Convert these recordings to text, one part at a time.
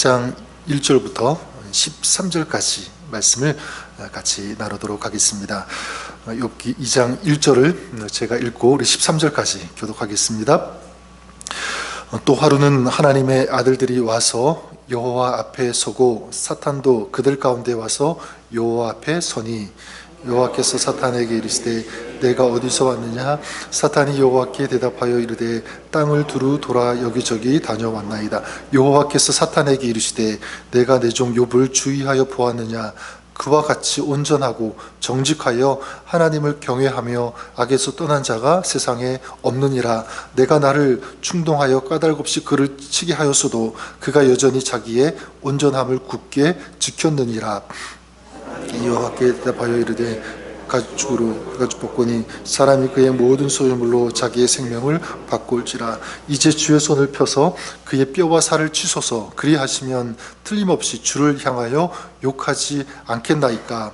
1장 1절부터 13절까지 말씀을 같이 나누도록 하겠습니다. 욥기 2장 1절을 제가 읽고 우리 13절까지 교독하겠습니다. 또 하루는 하나님의 아들들이 와서 여호와 앞에 서고 사탄도 그들 가운데 와서 여호와 앞에 서니 여호와께서 사탄에게 이르시되 내가 어디서 왔느냐? 사탄이 여호와께 대답하여 이르되 땅을 두루 돌아 여기저기 다녀왔나이다. 여호와께서 사탄에게 이르시되 내가 내 종 욥을 주의하여 보았느냐? 그와 같이 온전하고 정직하여 하나님을 경외하며 악에서 떠난 자가 세상에 없느니라. 내가 나를 충동하여 까닭없이 그를 치게 하였어도 그가 여전히 자기의 온전함을 굳게 지켰느니라. 여호와께 대답하여 이르되 가죽 벗고니 사람이 그의 모든 소유물로 자기의 생명을 바꿀지라. 이제 주의 손을 펴서 그의 뼈와 살을 치소서. 그리하시면 틀림없이 주를 향하여 욕하지 않겠나이까.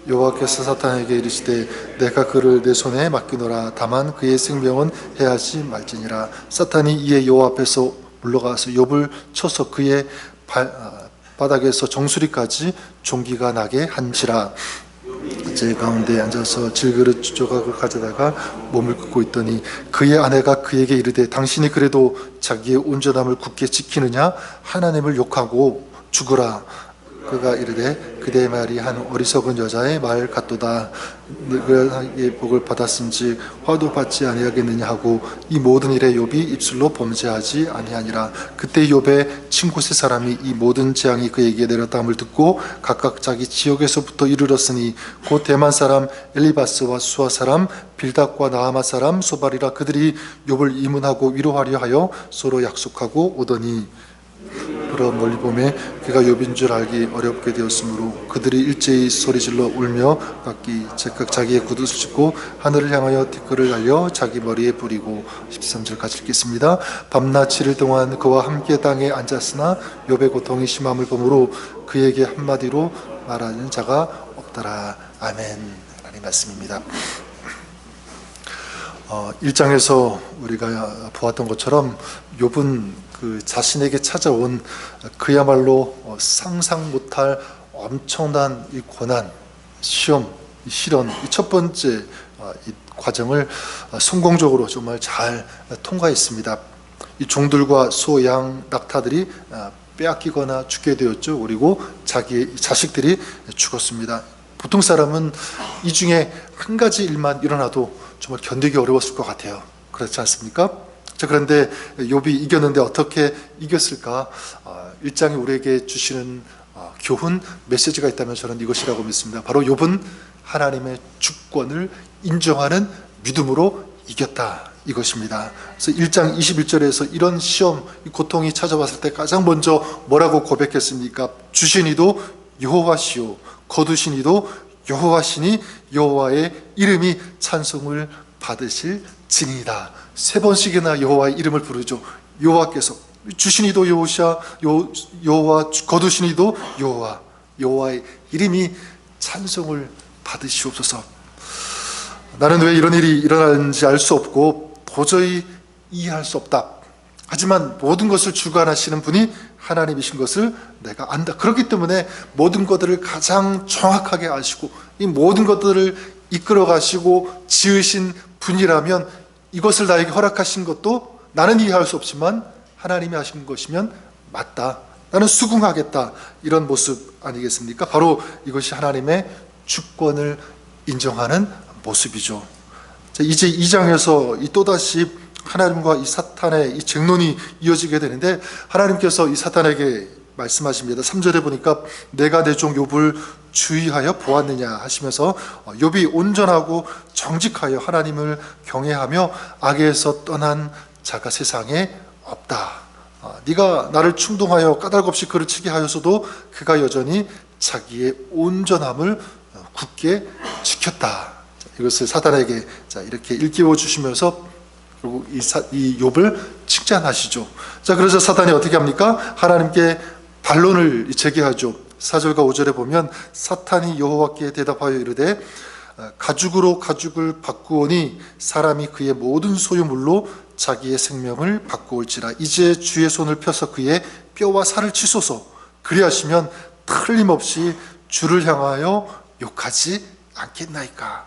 여호와께서 사탄에게 이르시되 내가 그를 내 손에 맡기노라. 다만 그의 생명은 해하지 말지니라. 사탄이 이에 여호와 앞에서 물러가서 욥을 쳐서 그의 바닥에서 정수리까지 종기가 나게 한지라. 제 가운데 앉아서 질그릇 조각을 가져다가 몸을 긋고 있더니 그의 아내가 그에게 이르되 당신이 그래도 자기의 온전함을 굳게 지키느냐? 하나님을 욕하고 죽으라. 그가 이르되 그대의 말이 한 어리석은 여자의 말 같도다. 네가 복을 받았은지 화도 받지 아니하겠느냐 하고 이 모든 일에 욥이 입술로 범죄하지 아니하니라. 그때 욥의 친구세 사람이 이 모든 재앙이 그에게 내렸다함을 듣고 각각 자기 지역에서부터 이르렀으니 곧 대만 사람 엘리바스와 수아 사람 빌닷과 나아마 사람 소발이라. 그들이 욥을 이문하고 위로하려 하여 서로 약속하고 오더니 그러나 멀리 보매 그가 욥인 줄 알기 어렵게 되었으므로 그들이 일제히 소리질러 울며 각기 즉각 자기의 굿옷을 찢고 하늘을 향하여 티끌을 날려 자기 머리에 뿌리고. 13절까지 읽겠습니다. 밤낮 7일 동안 그와 함께 땅에 앉았으나 욥의 고통이 심함을 보므로 그에게 한마디로 말하는 자가 없더라. 아멘. 하나님 말씀입니다. 1장에서 우리가 보았던 것처럼 욥은 그 자신에게 찾아온 그야말로 상상 못할 엄청난 이 고난, 시험, 이 시련, 이 첫 번째 이 과정을 성공적으로 정말 잘 통과했습니다. 이 종들과 소, 양, 낙타들이 빼앗기거나 죽게 되었죠. 그리고 자기의 자식들이 죽었습니다. 보통 사람은 이 중에 한 가지 일만 일어나도 정말 견디기 어려웠을 것 같아요. 그렇지 않습니까? 자, 그런데 욥이 이겼는데 어떻게 이겼을까? 1장이 우리에게 주시는 교훈, 메시지가 있다면 저는 이것이라고 믿습니다. 바로 욥은 하나님의 주권을 인정하는 믿음으로 이겼다, 이것입니다. 그래서 1장 21절에서 이런 시험, 고통이 찾아왔을 때 가장 먼저 뭐라고 고백했습니까? 주신 이도 여호와시오, 거두신 이도 여호와시니 여호와의 이름이 찬송을 받으실 지니이다. 3번씩이나 여호와의 이름을 부르죠. 여호와께서 주신 이도 여호와, 거두신 이도 여호와, 여호와의 이름이 찬송을 받으시옵소서. 나는 왜 이런 일이 일어나는지 알 수 없고 도저히 이해할 수 없다. 하지만 모든 것을 주관하시는 분이 하나님이신 것을 내가 안다. 그렇기 때문에 모든 것들을 가장 정확하게 아시고 이 모든 것들을 이끌어 가시고 지으신 분이라면 이것을 나에게 허락하신 것도 나는 이해할 수 없지만 하나님이 하신 것이면 맞다. 나는 수긍하겠다. 이런 모습 아니겠습니까? 바로 이것이 하나님의 주권을 인정하는 모습이죠. 자, 이제 2장에서 또다시 하나님과 이 사탄의 이 쟁론이 이어지게 되는데 하나님께서 이 사탄에게 말씀하십니다. 3절에 보니까 내가 내 종 욥을 주의하여 보았느냐 하시면서 욥이 온전하고 정직하여 하나님을 경외하며 악에서 떠난 자가 세상에 없다. 네가 나를 충동하여 까닭없이 그를 치게 하였어도 그가 여전히 자기의 온전함을 굳게 지켰다. 이것을 사탄에게 이렇게 일깨워 주시면서 그리고 이 욥을 칭찬하시죠. 자, 그래서 사탄이 어떻게 합니까? 하나님께 반론을 제기하죠. 4절과 5절에 보면 사탄이 여호와께 대답하여 이르되 가죽으로 가죽을 바꾸오니 사람이 그의 모든 소유물로 자기의 생명을 바꾸올지라. 이제 주의 손을 펴서 그의 뼈와 살을 치소서. 그리하시면 틀림없이 주를 향하여 욕하지 않겠나이까.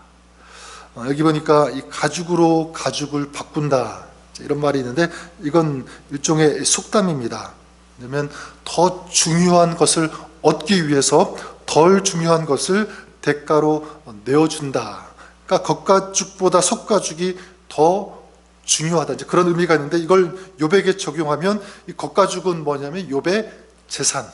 여기 보니까 이 가죽으로 가죽을 바꾼다, 이런 말이 있는데 이건 일종의 속담입니다. 왜냐하면 더 중요한 것을 얻기 위해서 덜 중요한 것을 대가로 내어준다. 그러니까 겉가죽보다 속가죽이 더 중요하다, 이제 그런 의미가 있는데, 이걸 욥에게 적용하면 이 겉가죽은 뭐냐면 욥의 재산,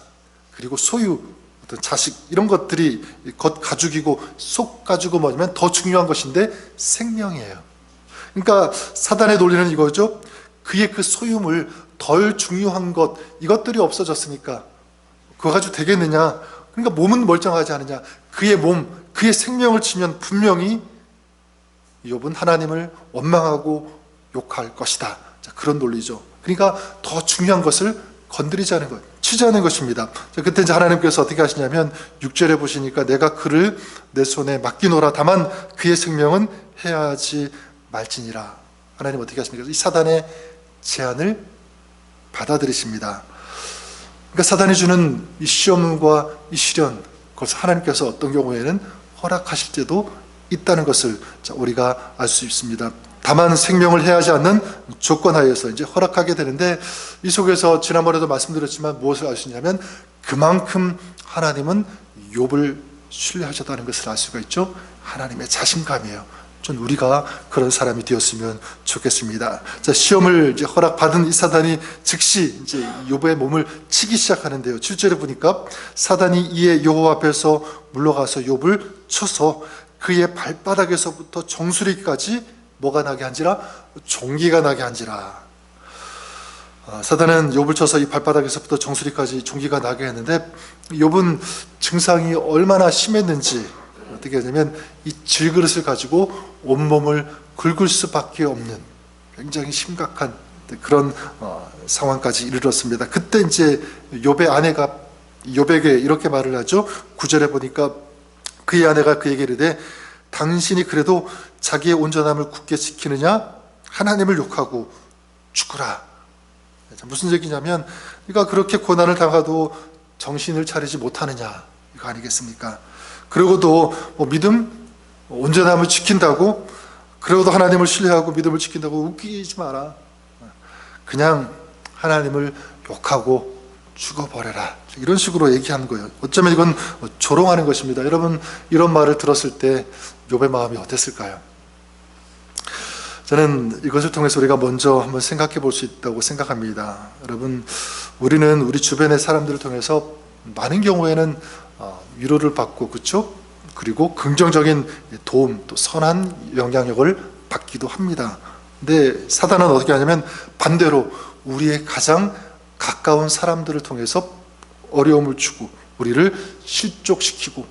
그리고 소유, 어떤 자식, 이런 것들이 겉가죽이고, 속가죽은 뭐냐면 더 중요한 것인데 생명이에요. 그러니까 사단의 논리는 이거죠. 그의 그 소유물, 덜 중요한 것, 이것들이 없어졌으니까 그거 가지고 되겠느냐. 그러니까 몸은 멀쩡하지 않느냐. 그의 몸, 그의 생명을 치면 분명히 욥은 하나님을 원망하고 욕할 것이다. 자, 그런 논리죠. 그러니까 더 중요한 것을 건드리지 않은 것, 치지 않은 것입니다. 자, 그때 이제 하나님께서 어떻게 하시냐면 6절에 보시니까 내가 그를 내 손에 맡기노라. 다만 그의 생명은 해하지 말지니라. 하나님 어떻게 하십니까? 이 사단의 제안을 받아들이십니다. 그러니까 사단이 주는 이 시험과 이 시련, 그것을 하나님께서 어떤 경우에는 허락하실 때도 있다는 것을 우리가 알 수 있습니다. 다만 생명을 해하지 않는 조건 하에서 이제 허락하게 되는데, 이 속에서 지난번에도 말씀드렸지만 무엇을 알 수 있냐면 그만큼 하나님은 욥을 신뢰하셨다는 것을 알 수가 있죠. 하나님의 자신감이에요. 전 우리가 그런 사람이 되었으면 좋겠습니다. 자, 시험을 이제 허락받은 이 사단이 즉시 이제 욥의 몸을 치기 시작하는데요. 7절에 보니까 사단이 이에 여호와 앞에서 물러가서 욥을 쳐서 그의 발바닥에서부터 정수리까지 뭐가 나게 한지라? 종기가 나게 한지라. 사단은 욥을 쳐서 이 발바닥에서부터 정수리까지 종기가 나게 했는데, 욥은 증상이 얼마나 심했는지 어떻게 하냐면 이 질그릇을 가지고 온몸을 긁을 수밖에 없는 굉장히 심각한 그런 상황까지 이르렀습니다. 그때 이제 욥의 아내가 욥에게 이렇게 말을 하죠. 9절에 보니까 그의 아내가 그에게 이르되 당신이 그래도 자기의 온전함을 굳게 지키느냐? 하나님을 욕하고 죽으라. 무슨 얘기냐면, 네가 그렇게 고난을 당하도 정신을 차리지 못하느냐, 이거 아니겠습니까? 그러고도 믿음, 온전함을 지킨다고, 그러고도 하나님을 신뢰하고 믿음을 지킨다고 웃기지 마라. 그냥 하나님을 욕하고 죽어버려라. 이런 식으로 얘기하는 거예요. 어쩌면 이건 조롱하는 것입니다. 여러분, 이런 말을 들었을 때 욥의 마음이 어땠을까요? 저는 이것을 통해서 우리가 먼저 한번 생각해 볼 수 있다고 생각합니다. 여러분, 우리는 우리 주변의 사람들을 통해서 많은 경우에는 위로를 받고, 그렇죠? 그리고 긍정적인 도움, 또 선한 영향력을 받기도 합니다. 근데 사단은 어떻게 하냐면 반대로 우리의 가장 가까운 사람들을 통해서 어려움을 주고 우리를 실족시키고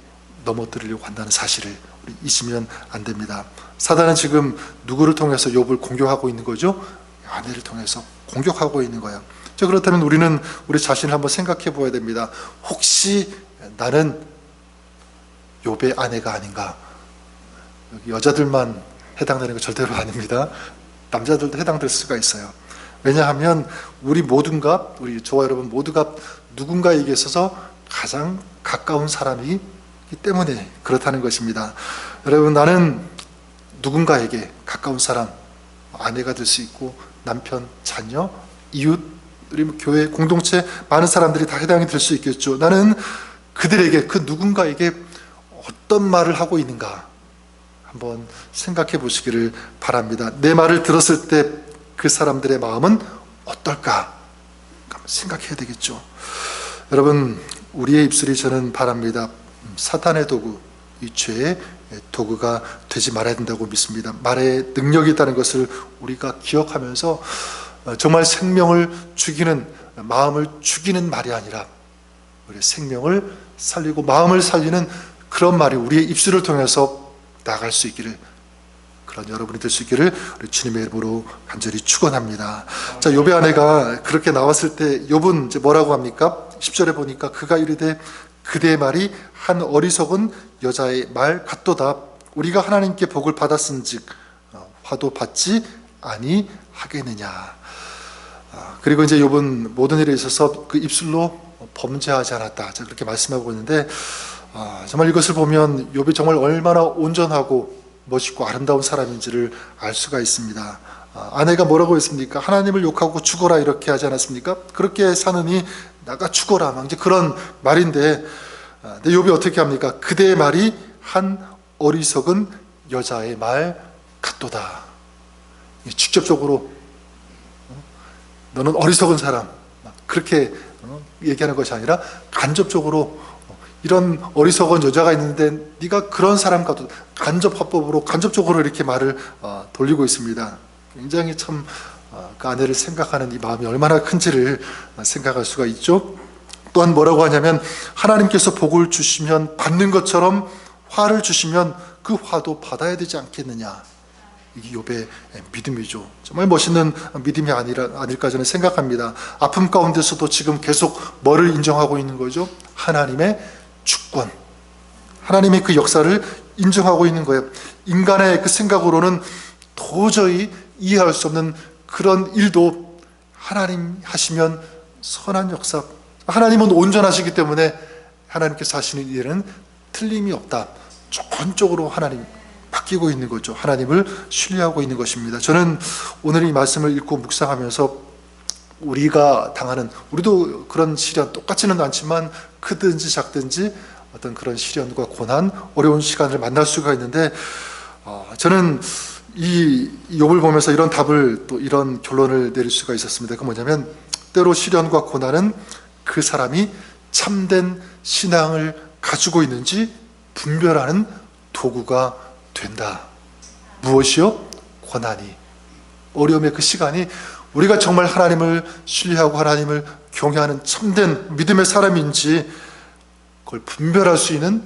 넘어뜨리려고 한다는 사실을 우리 잊으면 안 됩니다. 사단은 지금 누구를 통해서 욥을 공격하고 있는 거죠? 아내를 통해서 공격하고 있는 거예요. 자, 그렇다면 우리는 우리 자신을 한번 생각해 보아야 됩니다. 혹시 나는 욥의 아내가 아닌가? 여기 여자들만 해당되는 거 절대로 아닙니다. 남자들도 해당될 수가 있어요. 왜냐하면 우리 모두가, 우리 저와 여러분 모두가 누군가에게 있어서 가장 가까운 사람이기 때문에 그렇다는 것입니다. 여러분, 나는 누군가에게 가까운 사람, 아내가 될 수 있고 남편, 자녀, 이웃, 우리 교회 공동체 많은 사람들이 다 해당이 될 수 있겠죠. 나는 그들에게, 그 누군가에게 어떤 말을 하고 있는가 한번 생각해 보시기를 바랍니다. 내 말을 들었을 때 그 사람들의 마음은 어떨까 한번 생각해야 되겠죠. 여러분, 우리의 입술이 저는 바랍니다. 사탄의 도구, 이 죄의 도구가 되지 말아야 된다고 믿습니다. 말에 능력이 있다는 것을 우리가 기억하면서 정말 생명을 죽이는, 마음을 죽이는 말이 아니라 우리의 생명을 살리고 마음을 살리는 그런 말이 우리의 입술을 통해서 나갈 수 있기를, 그런 여러분이 될 수 있기를 우리 주님의 이름으로 간절히 축원합니다. 자, 욥의 아내가 그렇게 나왔을 때 욥은 이제 뭐라고 합니까? 10절에 보니까 그가 이르되 그대의 말이 한 어리석은 여자의 말 같도다. 우리가 하나님께 복을 받았은즉 화도 받지 아니하겠느냐. 그리고 이제 욥은 모든 일에 있어서 그 입술로 범죄하지 않았다, 자, 그렇게 말씀하고 있는데, 정말 이것을 보면 욥이 정말 얼마나 온전하고 멋있고 아름다운 사람인지를 알 수가 있습니다. 아내가 뭐라고 했습니까? 하나님을 욕하고 죽어라, 이렇게 하지 않았습니까? 그렇게 사느니 나가 죽어라, 막 이제 그런 말인데, 근데 욥이 어떻게 합니까? 그대의 말이 한 어리석은 여자의 말 같도다. 직접적으로 너는 어리석은 사람, 그렇게 얘기하는 것이 아니라 간접적으로 이런 어리석은 여자가 있는데 네가 그런 사람 같도, 간접 화법으로 간접적으로 이렇게 말을 돌리고 있습니다. 굉장히 참 그 아내를 생각하는 이 마음이 얼마나 큰지를 생각할 수가 있죠. 또한 뭐라고 하냐면, 하나님께서 복을 주시면 받는 것처럼 화를 주시면 그 화도 받아야 되지 않겠느냐. 이게 욥의 믿음이죠. 정말 멋있는 믿음이 아닐까 저는 생각합니다. 아픔 가운데서도 지금 계속 뭐를 인정하고 있는 거죠? 하나님의 주권, 하나님의 그 역사를 인정하고 있는 거예요. 인간의 그 생각으로는 도저히 이해할 수 없는 그런 일도 하나님 하시면 선한 역사, 하나님은 온전하시기 때문에 하나님께서 하시는 일에는 틀림이 없다, 좋은 쪽으로 하나님 바뀌고 있는 거죠. 하나님을 신뢰하고 있는 것입니다. 저는 오늘 이 말씀을 읽고 묵상하면서 우리가 당하는, 우리도 그런 시련 똑같지는 않지만 크든지 작든지 어떤 그런 시련과 고난, 어려운 시간을 만날 수가 있는데, 저는 이 욥을 보면서 이런 답을, 또 이런 결론을 내릴 수가 있었습니다. 그 뭐냐면, 때로 시련과 고난은 그 사람이 참된 신앙을 가지고 있는지 분별하는 도구가 된다. 무엇이요? 고난이, 어려움의 그 시간이 우리가 정말 하나님을 신뢰하고 하나님을 경외하는 참된 믿음의 사람인지 그걸 분별할 수 있는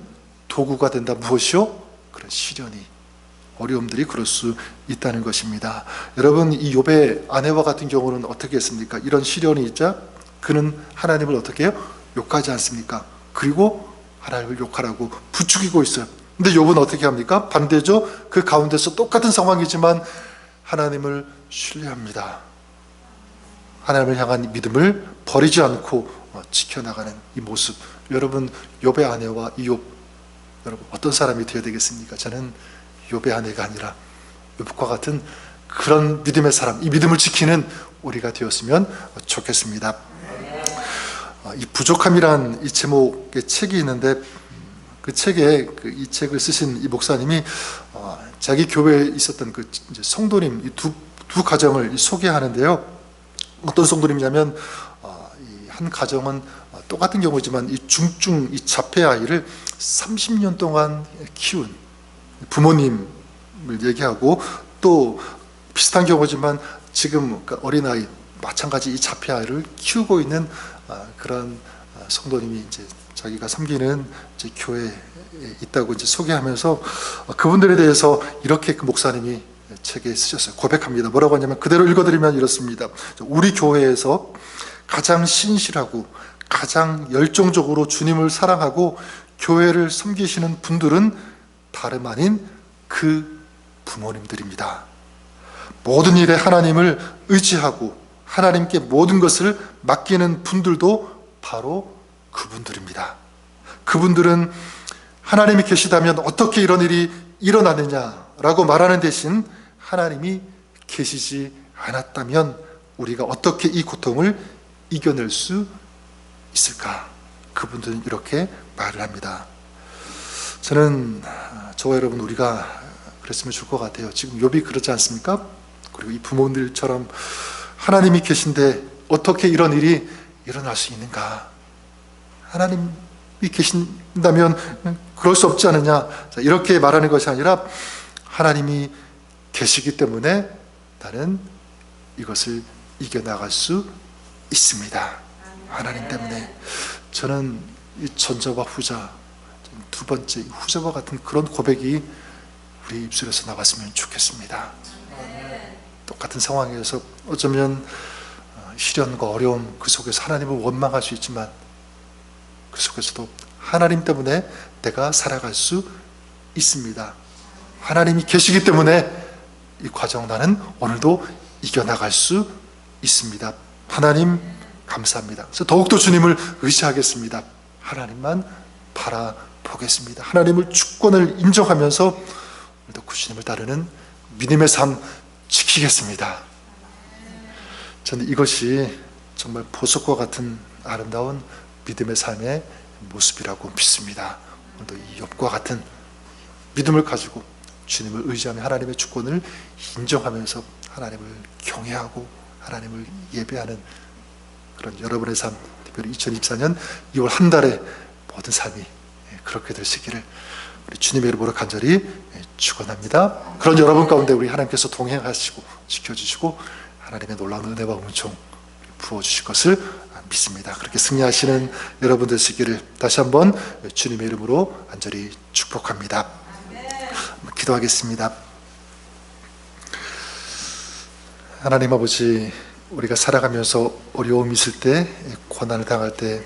도구가 된다. 무엇이요? 그런 시련이, 어려움들이 그럴 수 있다는 것입니다. 여러분, 이 욥의 아내와 같은 경우는 어떻게 했습니까? 이런 시련이 있자 그는 하나님을 어떻게 해요? 욕하지 않습니까? 그리고 하나님을 욕하라고 부추기고 있어요. 근데 욥은 어떻게 합니까? 반대죠. 그 가운데서 똑같은 상황이지만 하나님을 신뢰합니다. 하나님을 향한 믿음을 버리지 않고 지켜나가는 이 모습. 여러분, 욥의 아내와 이 욥, 여러분 어떤 사람이 되어야 되겠습니까? 저는 욥의 아내가 아니라 욥과 같은 그런 믿음의 사람, 이 믿음을 지키는 우리가 되었으면 좋겠습니다. 이 부족함이란 이 제목의 책이 있는데, 그 책에 이 책을 쓰신 이 목사님이 자기 교회에 있었던 그 이제 성도님 이 두 가정을 소개하는데요. 어떤 성도님이냐면, 이 한 가정은 똑같은 경우지만 이 중증 이 자폐 아이를 30년 동안 키운 부모님을 얘기하고, 또 비슷한 경우지만 지금 어린아이 마찬가지 이 자폐 아이를 키우고 있는 그런 성도님이 이제 자기가 섬기는 이제 교회에 있다고 이제 소개하면서 그분들에 대해서 이렇게 그 목사님이 책에 쓰셨어요. 고백합니다. 뭐라고 하냐면, 그대로 읽어드리면 이렇습니다. 우리 교회에서 가장 신실하고 가장 열정적으로 주님을 사랑하고 교회를 섬기시는 분들은 다름 아닌 그 부모님들입니다. 모든 일에 하나님을 의지하고 하나님께 모든 것을 맡기는 분들도 바로 그분들입니다. 그분들은 하나님이 계시다면 어떻게 이런 일이 일어나느냐라고 말하는 대신, 하나님이 계시지 않았다면 우리가 어떻게 이 고통을 이겨낼 수 있을까? 그분들은 이렇게 말을 합니다. 저는 저와 여러분, 우리가 그랬으면 좋을 것 같아요. 지금 욥이 그렇지 않습니까? 그리고 이 부모님들처럼 하나님이 계신데 어떻게 이런 일이 일어날 수 있는가? 하나님이 계신다면 그럴 수 없지 않느냐? 이렇게 말하는 것이 아니라, 하나님이 계시기 때문에 나는 이것을 이겨나갈 수 있습니다. 하나님 때문에. 저는 이 전자와 후자, 두 번째 후자와 같은 그런 고백이 우리 입술에서 나왔으면 좋겠습니다. 똑같은 상황에서 어쩌면 시련과 어려움 그 속에서 하나님을 원망할 수 있지만, 그 속에서도 하나님 때문에 내가 살아갈 수 있습니다. 하나님이 계시기 때문에 이 과정 나는 오늘도 이겨나갈 수 있습니다. 하나님 감사합니다. 그래서 더욱더 주님을 의지하겠습니다. 하나님만 바라보겠습니다. 하나님을 주권을 인정하면서 오늘도 그 주님을 따르는 믿음의 삶 지키겠습니다. 저는 이것이 정말 보석과 같은 아름다운 믿음의 삶의 모습이라고 믿습니다. 오늘도 이 욥과 같은 믿음을 가지고 주님을 의지하며 하나님의 주권을 인정하면서 하나님을 경외하고 하나님을 예배하는 그런 여러분의 삶, 특별히 2024년 2월 한 달의 모든 삶이 그렇게 되시기를 우리 주님의 이름으로 간절히 축원합니다. 그런 여러분 가운데 우리 하나님께서 동행하시고 지켜주시고 하나님의 놀라운 은혜와 은총 부어주실 것을 믿습니다. 그렇게 승리하시는 여러분 되시기를 다시 한번 주님의 이름으로 간절히 축복합니다. 기도하겠습니다. 하나님 아버지, 우리가 살아가면서 어려움이 있을 때, 고난을 당할 때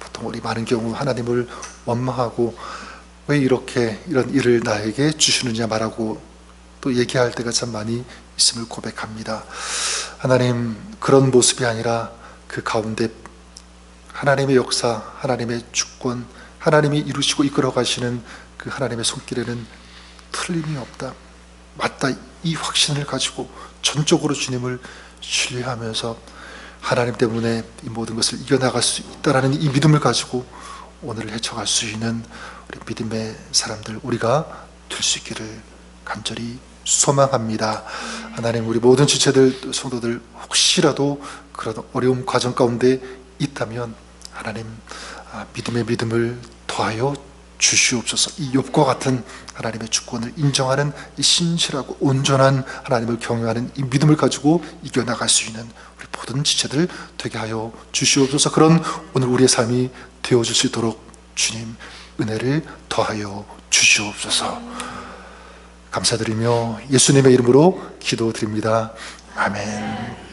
보통 우리 많은 경우 하나님을 원망하고 왜 이렇게 이런 일을 나에게 주시느냐 말하고 또 얘기할 때가 참 많이 있음을 고백합니다. 하나님, 그런 모습이 아니라 그 가운데 하나님의 역사, 하나님의 주권, 하나님이 이루시고 이끌어 가시는 그 하나님의 손길에는 틀림이 없다. 맞다. 이 확신을 가지고 전적으로 주님을 신뢰하면서 하나님 때문에 이 모든 것을 이겨나갈 수 있다라는 이 믿음을 가지고 오늘을 헤쳐갈 수 있는 우리 믿음의 사람들, 우리가 될 수 있기를 간절히 소망합니다. 하나님, 우리 모든 지체들, 성도들 혹시라도 그런 어려움 과정 가운데 있다면 하나님, 믿음의 믿음을 더하여 주시옵소서. 이 욥과 같은 하나님의 주권을 인정하는 이 신실하고 온전한 하나님을 경외하는 이 믿음을 가지고 이겨나갈 수 있는 우리 모든 지체들 되게 하여 주시옵소서. 그런 오늘 우리의 삶이 되어줄 수 있도록 주님 은혜를 더하여 주시옵소서. 감사드리며 예수님의 이름으로 기도드립니다. 아멘.